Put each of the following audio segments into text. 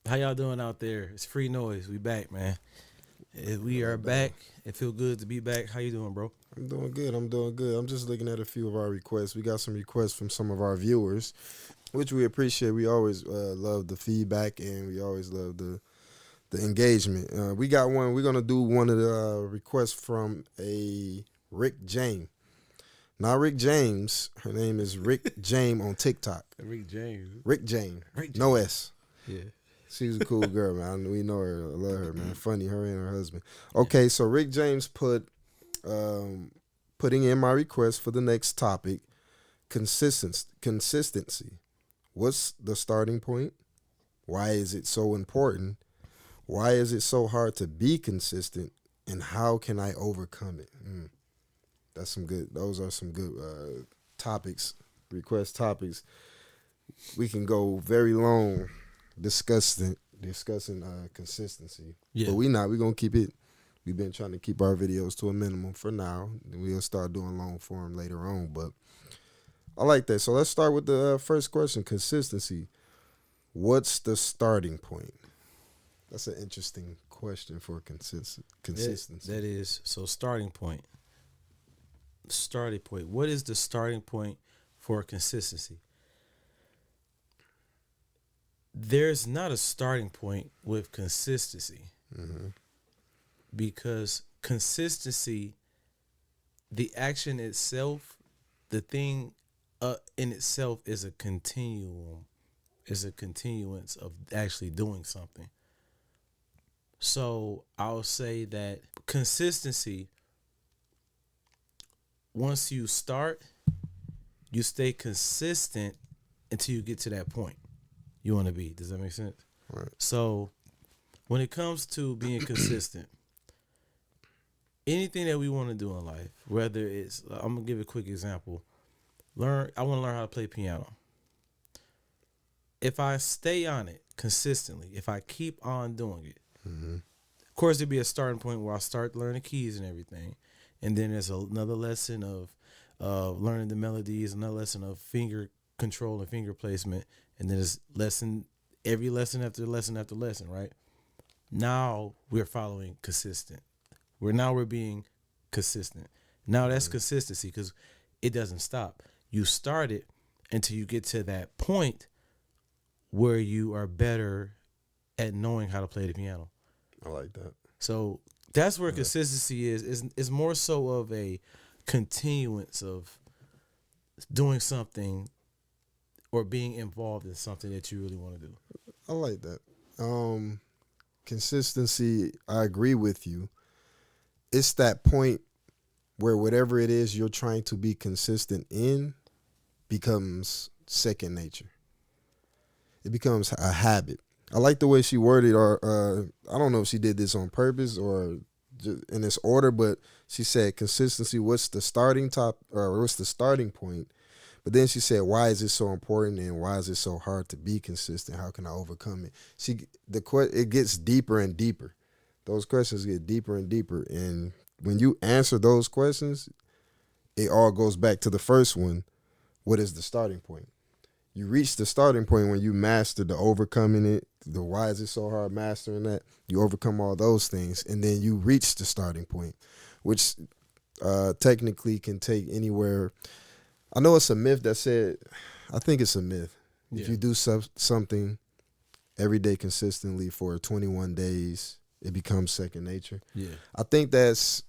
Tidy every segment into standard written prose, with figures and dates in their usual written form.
How y'all doing out there? It's Free Noise. We back, man. We What are up, though? back. It feel good to be back. How you doing, bro? I'm doing good. I'm doing good. I'm just looking at a few of our requests. We got some requests from some of our viewers, which we appreciate. We always love the feedback and we always love the engagement. We got one. We're gonna do one of the requests from a Rick James. Not Rick James. Her name is Rick James on TikTok. Rick James. Rick James. Rick James. No S. Yeah. She's a cool girl, man. We know her. I love her, man. Funny, her and her husband. Okay, so Rick James um, putting in my request for the next topic, consistency. What's the starting point? Why is it so important? Why is it so hard to be consistent? And how can I overcome it? That's some good. Those are some good topics. Request topics. We can go very long discussing consistency. Yeah. But we not. We gonna keep it. We've been trying to keep our videos to a minimum for now. We'll start doing long form later on. But I like that. So let's start with the first question: consistency. What's the starting point? That's an interesting question for consistency. That is so starting point. Starting point. What is the starting point for consistency? There's not a starting point with consistency Mm-hmm. because consistency, the action itself, the thing in itself is a continuum, is a continuance of actually doing something. So I'll say that consistency, once you start, you stay consistent until you get to that point you want to be. Does that make sense? Right. So when it comes to being consistent, anything that we want to do in life, whether it's, I'm gonna give a quick example. I want to learn how to play piano. If I stay on it consistently, if I keep on doing it, Mm-hmm. of course there'd be a starting point where I start learning keys and everything, and then there's another lesson of learning the melodies, another lesson of finger control and finger placement, and then there's every lesson after lesson after lesson, right? Now we're following consistent. We're being consistent. Now that's Mm-hmm. consistency because it doesn't stop. You start it until you get to that point where you are better at knowing how to play the piano. I like that. So that's where Yeah. consistency is more so of a continuance of doing something or being involved in something that you really want to do. I like that. Um, Consistency. I agree with you. It's that point where whatever it is you're trying to be consistent in becomes second nature. It becomes a habit. I like the way she worded, or I don't know if she did this on purpose or just in this order, but she said consistency. What's the starting top, or what's the starting point? But then she said, "Why is it so important, and why is it so hard to be consistent? How can I overcome it?" It gets deeper and deeper. Those questions get deeper and deeper, and when you answer those questions, it all goes back to the first one. What is the starting point? You reach the starting point when you master the overcoming it. The why is it so hard mastering that? You overcome all those things, and then you reach the starting point, which technically can take anywhere. I know it's a myth that said, I think it's a myth. If Yeah. you do something every day consistently for 21 days, it becomes second nature. Yeah. I think it's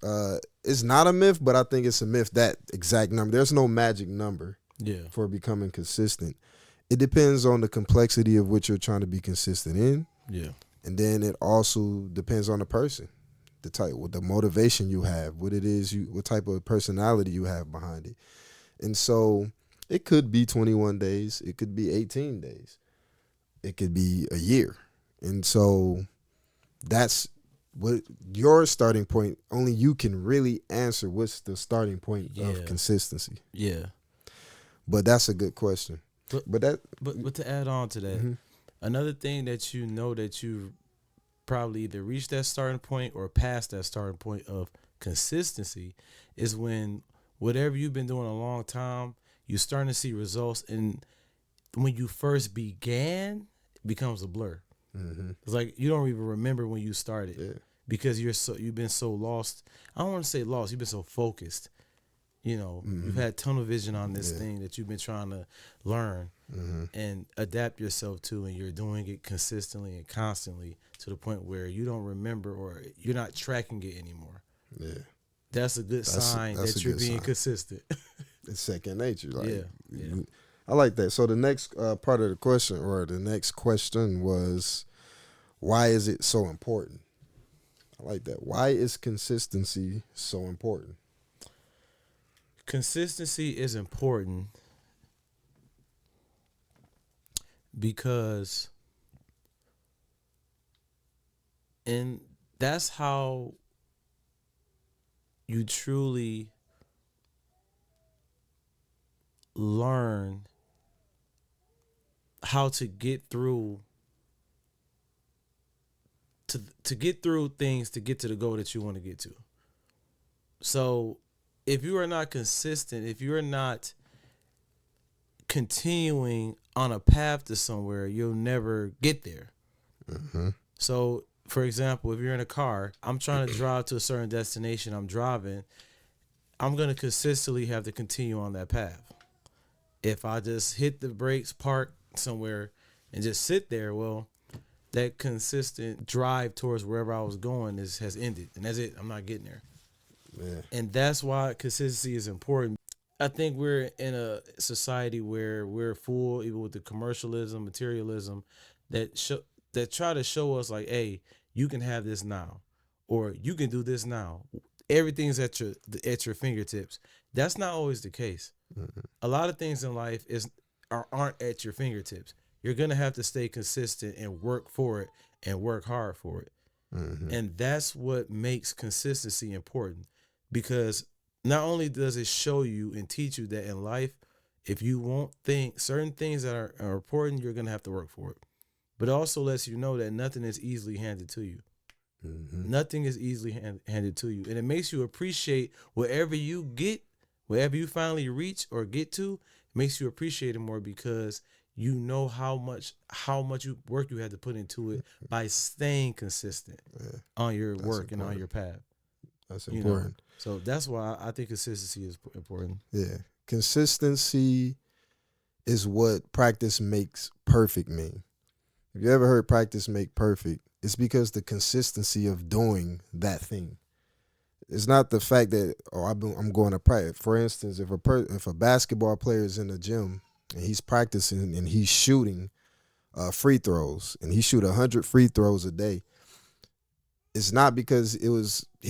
not a myth, but I think it's a myth, that exact number. There's no magic number Yeah. for becoming consistent. It depends on the complexity of what you're trying to be consistent in. Yeah. And then it also depends on the person, the type, what the motivation you have, what it is what type of personality you have behind it. And so it could be 21 days, it could be 18 days, it could be a year. And so that's what your starting point, only you can really answer what's the starting point of Yeah. consistency. Yeah. But that's a good question. But But that, but to add on to that, mhm. another thing that you know that you probably either reached that starting point or past that starting point of consistency is when whatever you've been doing a long time, you're starting to see results, and when you first began, it becomes a blur. It's like you don't even remember when you started Yeah. because you've been so lost. I don't want to say lost. You've been so focused. You've had tunnel vision on this Yeah. thing that you've been trying to learn and adapt yourself to, and you're doing it consistently and constantly to the point where you don't remember or you're not tracking it anymore. Yeah. That's a good sign that's that a you're good being sign. consistent. It's second nature. Like, Yeah. I like that. So the next part of the question, or the next question, was, why is it so important? I like that. Why is consistency so important? Consistency is important because and that's how you truly learn how to get through to get through things to get to the goal that you want to get to. So if you are not consistent, if you're not continuing on a path to somewhere, you'll never get there. So, for example, if you're in a car, I'm trying to drive to a certain destination, I'm driving, I'm going to consistently have to continue on that path. If I just hit the brakes, park somewhere, and just sit there, well, that consistent drive towards wherever I was going has ended. And that's it. I'm not getting there. Yeah. And that's why consistency is important. I think we're in a society where we're full, even with the commercialism, materialism, that try to show us like, hey, you can have this now, or you can do this now. Everything's at your fingertips. That's not always the case. A lot of things in life aren't at your fingertips. You're gonna have to stay consistent and work for it and work hard for it. And that's what makes consistency important, because not only does it show you and teach you that in life, if you want certain things that are important, you're gonna have to work for it. But it also lets you know that nothing is easily handed to you. Nothing is easily handed to you, and it makes you appreciate wherever you get, wherever you finally reach or get to. It makes you appreciate it more because you know how much work you had to put into it by staying consistent on your work and on your path. That's You know, important. so that's why I think consistency is important. Yeah. Consistency is what practice makes perfect mean. If you ever heard practice make perfect, it's because the consistency of doing that thing. It's not the fact that, I'm going to practice. For instance, if a basketball player is in the gym and he's practicing and he's shooting free throws and he shoot 100 free throws a day, it's not because he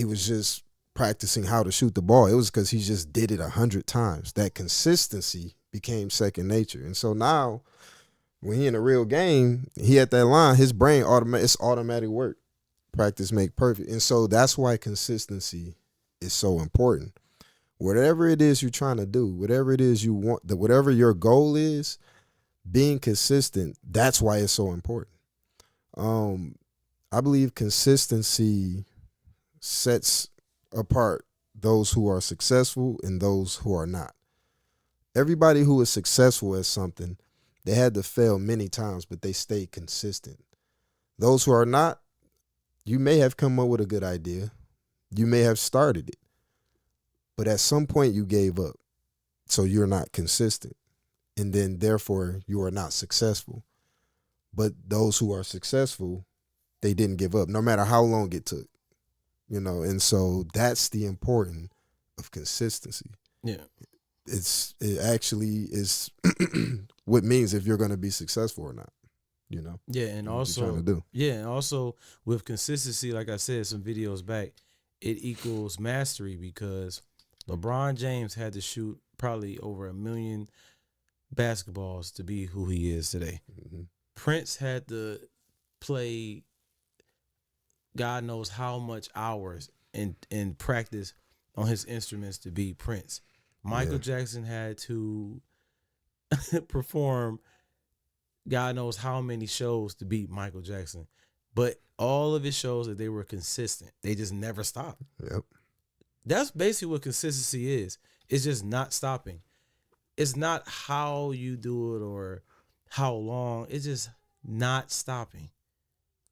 was just practicing how to shoot the ball. It was because he just did it 100 times. That consistency became second nature, and so now when he in a real game, he at that line, his brain it's automatic work. Practice make perfect. And so that's why consistency is so important. Whatever it is you're trying to do, whatever it is you want, whatever your goal is, being consistent, that's why it's so important. I believe consistency sets apart those who are successful and those who are not. Everybody who is successful at something, they had to fail many times, but they stayed consistent. Those who are not, you may have come up with a good idea. You may have started it. But at some point you gave up. So you're not consistent. And then therefore you are not successful. But those who are successful, they didn't give up, no matter how long it took. And so that's the importance of consistency. Yeah. It actually is what means if you're going to be successful or not. Yeah, and what also you're trying to do. yeah, and also with consistency, like I said some videos back, it equals mastery, because LeBron James had to shoot probably over 1 million basketballs to be who he is today. Prince had to play God knows how much hours in practice on his instruments to be Prince. Michael Jackson had to perform God knows how many shows to beat Michael Jackson. But all of his shows, that they were consistent. They just never stopped. Yep. That's basically what consistency is. It's just not stopping. It's not how you do it or how long. It's just not stopping.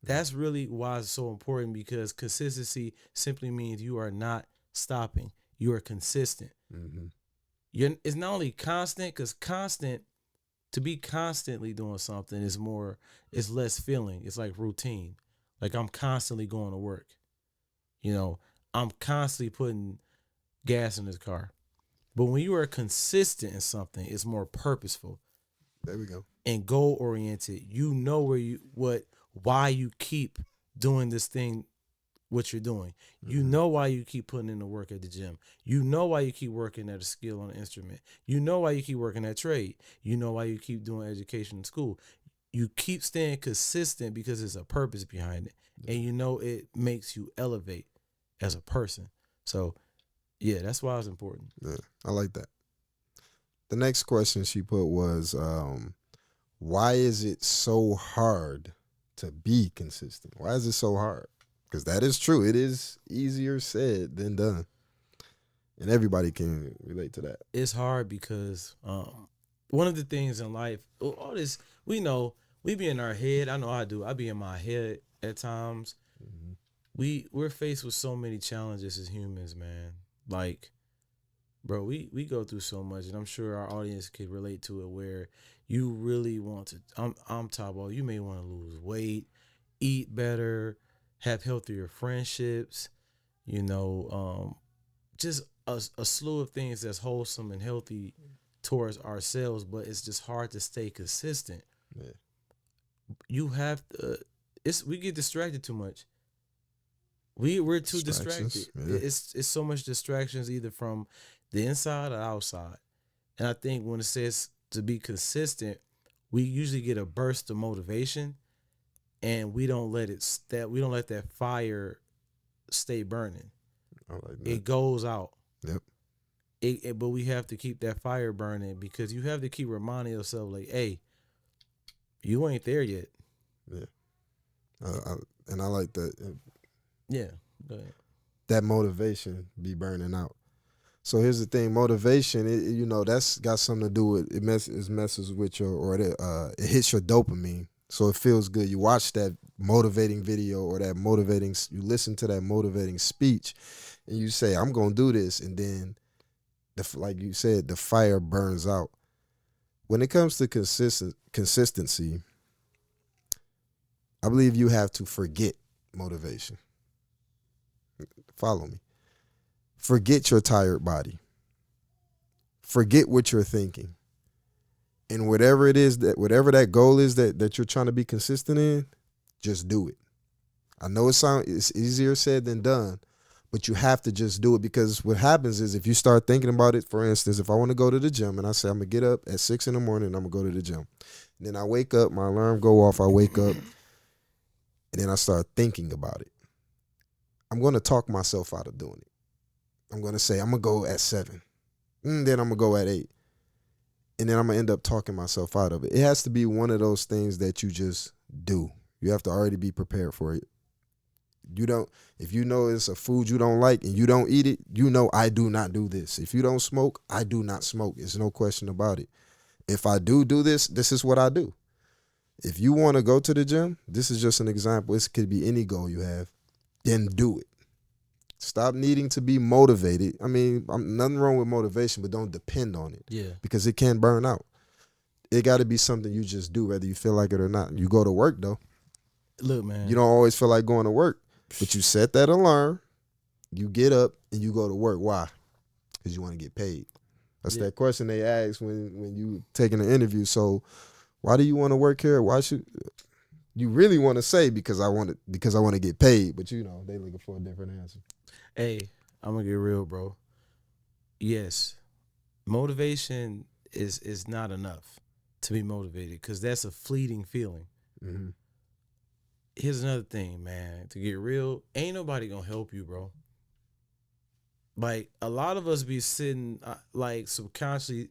That's really why it's so important, because consistency simply means you are not stopping. You are consistent. Mm-hmm. It's not only constant, because constant, to be constantly doing something is less feeling. It's like routine. Like I'm constantly going to work. You know, I'm constantly putting gas in this car. But when you are consistent in something, it's more purposeful There we go. and goal oriented. You know why you keep doing this thing, what you're doing. You Mm-hmm. know why you keep putting in the work at the gym. You know why you keep working at a skill on an instrument. You know why you keep working at trade. You know why you keep doing education in school. You keep staying consistent because there's a purpose behind it. And you know it makes you elevate as a person. So yeah, that's why it's important. Yeah, I like that. The next question she put was, why is it so hard to be consistent? Why is it so hard? Because that is true. It is easier said than done. And everybody can relate to that. It's hard because one of the things in life, all this, we know, we be in our head. I know I do. I be in my head at times. Mm-hmm. We're faced with so many challenges as humans, man. Like, bro, we go through so much, and I'm sure our audience could relate to it. Where you really want to, I'm Tabo. You may want to lose weight, eat better, have healthier friendships. You know, just a slew of things that's wholesome and healthy towards ourselves, but it's just hard to stay consistent. Yeah. You have to. We get distracted too much. We're too Distractions, distracted. yeah. It's so much distractions either from the inside or outside. And I think when it says to be consistent, we usually get a burst of motivation, and we don't let that fire stay burning. I like that. It goes out. Yep. But we have to keep that fire burning, because you have to keep reminding yourself, like, hey, you ain't there yet. Yeah. And I like that. Yeah. Go ahead. That motivation be burning out. So here's the thing: motivation, that's got something to do with it. Messes with it hits your dopamine, so it feels good. You watch that motivating video or you listen to that motivating speech, and you say, "I'm gonna do this," and then, like you said, the fire burns out. When it comes to consistency, I believe you have to forget motivation. Follow me. Forget your tired body. Forget what you're thinking. And whatever that goal is that you're trying to be consistent in, just do it. I know it's easier said than done, but you have to just do it, because what happens is, if you start thinking about it, for instance, if I want to go to the gym and I say I'm going to get up at 6 a.m. and I'm going to go to the gym. And then I wake up, my alarm go off, I wake up, and then I start thinking about it. I'm going to talk myself out of doing it. I'm going to say, I'm going to go at 7. And then I'm going to go at 8. And then I'm going to end up talking myself out of it. It has to be one of those things that you just do. You have to already be prepared for it. If you know it's a food you don't like and you don't eat it, I do not do this. If you don't smoke, I do not smoke. There's no question about it. If I do this, this is what I do. If you want to go to the gym, this is just an example. It could be any goal you have, then do it. Stop needing to be motivated. I mean, nothing wrong with motivation, but don't depend on it. Yeah. Because it can burn out. It got to be something you just do, whether you feel like it or not. You go to work, though. Look, man. You don't always feel like going to work, but you set that alarm, you get up, and you go to work. Why? Because you want to get paid. That's that question they ask when you taking an interview. So, why do you want to work here? Why should you really want to say because I want to get paid? But they looking for a different answer. Hey, I'm gonna get real, bro. Yes, motivation is not enough to be motivated, because that's a fleeting feeling. Mm-hmm. Here's another thing, man. To get real, ain't nobody gonna help you, bro. Like, a lot of us be sitting, like, subconsciously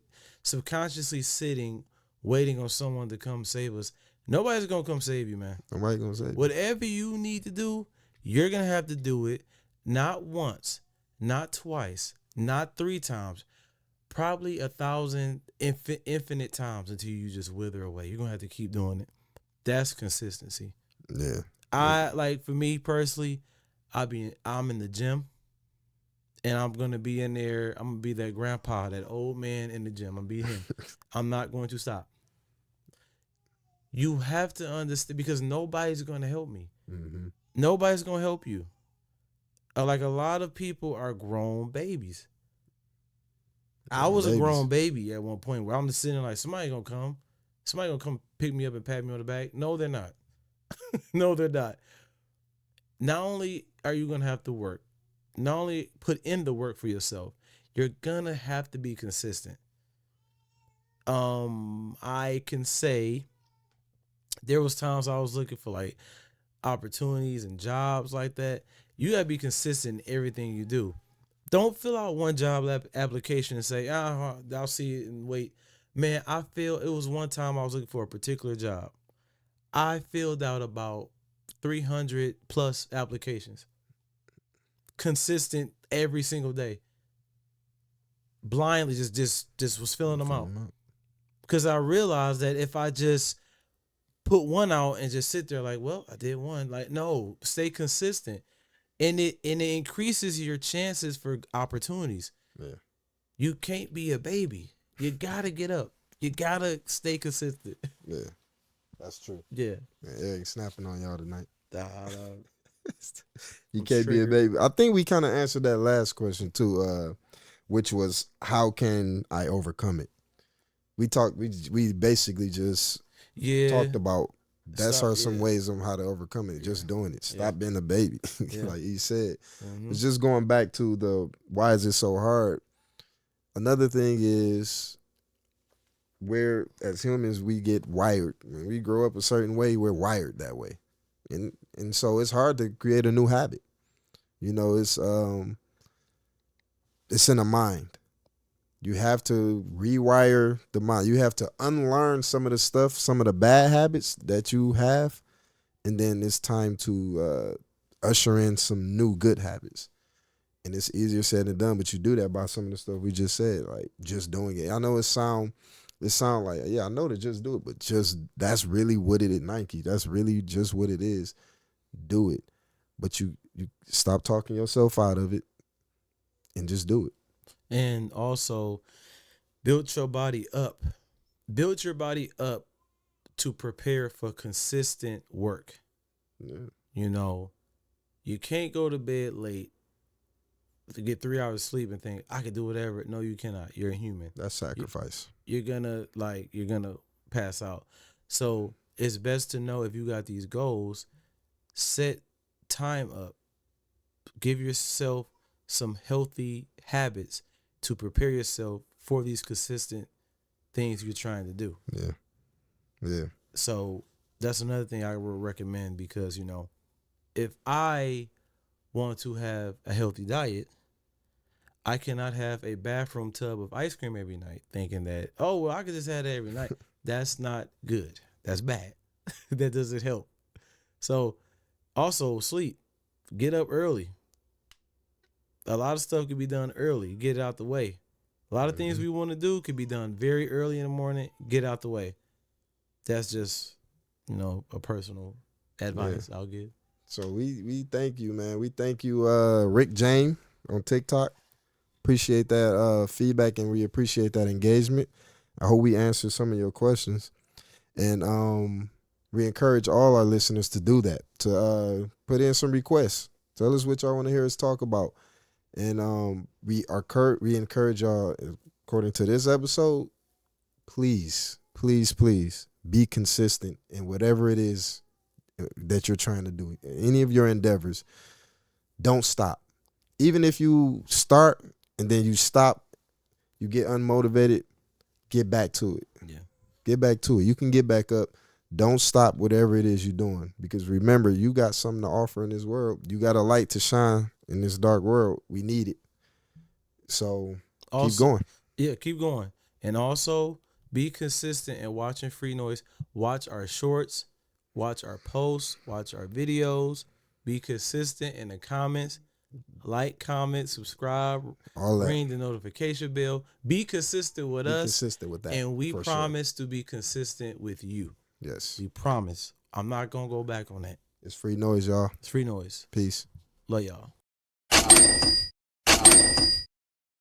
sitting, waiting on someone to come save us. Nobody's gonna come save you, man. Nobody gonna save you. Whatever you need to do, you're gonna have to do it. Not once, not twice, not 3 times, probably 1,000 infinite times until you just wither away. You're gonna have to keep doing it. That's consistency. Yeah. I like for me personally, I'm in the gym and I'm gonna be in there. I'm gonna be that grandpa, that old man in the gym. I'm gonna be him. I'm not going to stop. You have to understand because nobody's gonna help me. Mm-hmm. Nobody's gonna help you. Like a lot of people are grown babies. I was a grown baby at one point where I'm just sitting there like somebody gonna come. Somebody gonna come pick me up and pat me on the back. No, they're not. No, they're not. Not only are you gonna have to work, not only put in the work for yourself, you're gonna have to be consistent. I can say there was times I was looking for like opportunities and jobs like that. You gotta be consistent in everything you do. Don't fill out one job application and say, I'll see it and wait. Man, I feel it was one time I was looking for a particular job. I filled out about 300 plus applications, consistent every single day. Blindly just was filling them out because I realized that if I just put one out and just sit there like, well, I did one. Like, no, stay consistent, and it increases your chances for opportunities. Yeah, you can't be a baby. You gotta get up. You gotta stay consistent. Yeah, that's true. Yeah, Eric snapping on y'all tonight. You I'm can't be a triggered. baby. I think we kind of answered that last question too, which was how can I overcome it? We basically just Yeah, talked about that's Stop, some yeah. ways on how to overcome it. Just doing it. Stop Yeah. being a baby. Yeah. Like he said. Mhm. It's just going back to the why is it so hard? Another thing is where as humans we get wired. When we grow up a certain way, we're wired that way. And so it's hard to create a new habit. You know, it's in the mind. You have to rewire the mind. You have to unlearn some of the stuff, some of the bad habits that you have, and then it's time to usher in some new good habits. And it's easier said than done, but you do that by some of the stuff we just said, like just doing it. I know it sound like, yeah, I know to just do it, but just that's really what it is, Nike. That's really just what it is. Do it. But you stop talking yourself out of it and just do it. And also build your body up. Build your body up to prepare for consistent work. Yeah. You know, you can't go to bed late to get 3 hours sleep and think I can do whatever. No, you cannot. You're a human. That's sacrifice. You're gonna pass out. So it's best to know if you got these goals, set time up. Give yourself some healthy habits to prepare yourself for these consistent things you're trying to do. Yeah. Yeah. So that's another thing I would recommend because, if I want to have a healthy diet, I cannot have a bathroom tub of ice cream every night thinking that, oh, well, I could just have that every night. That's not good. That's bad. That doesn't help. So also sleep. Get up early. A lot of stuff can be done early. Get it out the way. A lot of things we want to do could be done very early in the morning. Get out the way. That's just, a personal advice I'll give. So we thank you, man. We thank you, Rick James on TikTok. Appreciate that feedback and we appreciate that engagement. I hope we answered some of your questions. And we encourage all our listeners to do that, to put in some requests. Tell us what y'all want to hear us talk about. And we encourage y'all, according to this episode, please be consistent in whatever it is that you're trying to do. Any of your endeavors, don't stop. Even if you start and then you stop, you get unmotivated, get back to it. Yeah. Get back to it. You can get back up. Don't stop whatever it is you're doing. Because remember, you got something to offer in this world. You got a light to shine in this dark world. We need it. So keep going. Yeah, keep going. And also be consistent in watching Free Noise. Watch our shorts, watch our posts, watch our videos. Be consistent in the comments. Like, comment, subscribe, All that. ring the notification bell. Be consistent with us. Consistent with that. And we for promise to be consistent with you. Sure. Yes. We promise. I'm not going to go back on that. It's free noise, y'all. It's free noise. Peace. Love y'all.